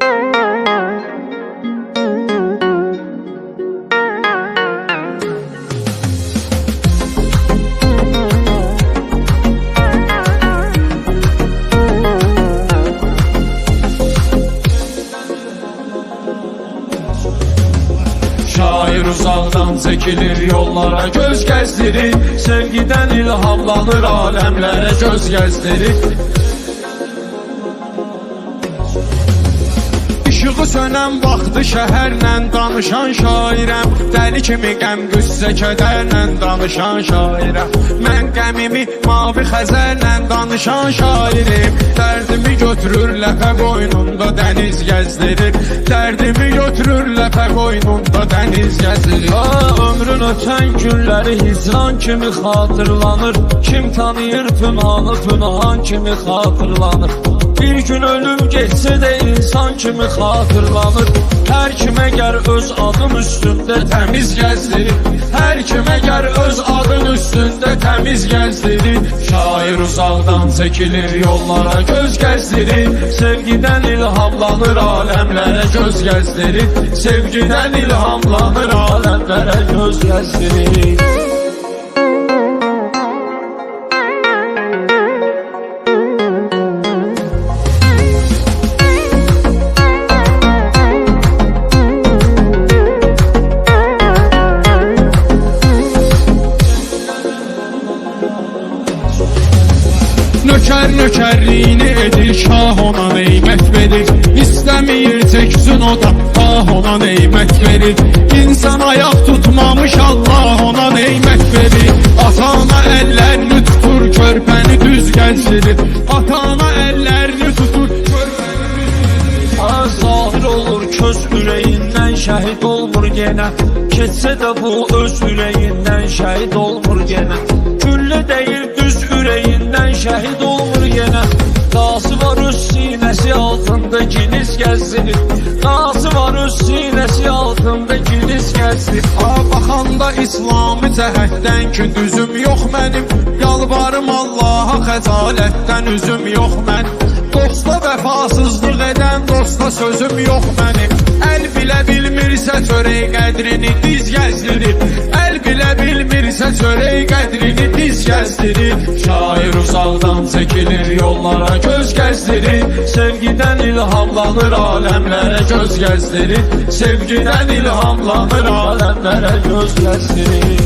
Şair uzaktan çekilir yollara, göz gezdirir. Sevgiden ilhamlanır, alemlere göz gezdirir. İşığı sönən vaxtı şəhərlə danışan şairəm. Dəli kimi qəm qüssə kədərlə danışan şairəm. Mən qəmimi mavi xəzərlə danışan şairim. Dərdimi götürür ləpə qoynunda dəniz gəzdirir. Dərdimi götürür ləpə qoynunda dəniz gəzdirir. Ömrün ötən günləri hicran kimi xatırlanır. Kim tanıyır pünhanı, pünhan kimi xatırlanır. Bir gün ölüm geçse de insan kimi xatırlanır. Her kime gər öz adım üstündə təmiz gəzdirir. Hər kimə gər öz adın üstündə təmiz gəzdirir. Şair uzaqdan çəkilir yollara, göz gəzdirir. Sevgiden ilhamlanır, Aləmlərə göz gəzdirir. Sevgidən ilhamlanır, aləmlərə göz gəzdirir. Nökər nökərliyini edir, şah ona neymət verir. İstəmir çəksin o da, ah ona neymət verir. İnsan ayaq tutmamış, Allah ona neymət verir. Ata-ana əllərini tutur, körpəni düz gəzdirir. Ata-ana əllərini tutur, körpəni düz gəzdirir. Zahir olur köz ürəyindən, şəhid olmur genə. Keçsə də bu öz ürəyindən, şəhid olmur genə. Güllə deyil düz ürəyindən, şəhid olmur yenə. Qası var öz sinəsi altında giliz gəzdirir. Qası var öz sinəsi altında giliz gəzdirir. Baxanda İslami cəhətdən ki düzüm yox mənim. Yalvarım Allaha xəcalətdən üzüm yox mənim. Dosta vəfasızlıq edən dosta sözüm yox mənim. Əl bilə bilmirsə çörək qədrini diz gəzdirir. Əl bilə bilmirsə çörək qədrini diz gəzdirir. Şair uzaqdan çəkilir yollara, göz gəzdirir. Sevgiden ilhamlanır, Aləmlərə göz gəzdirir. Sevgidən ilhamlanır, aləmlərə göz gəzdirir.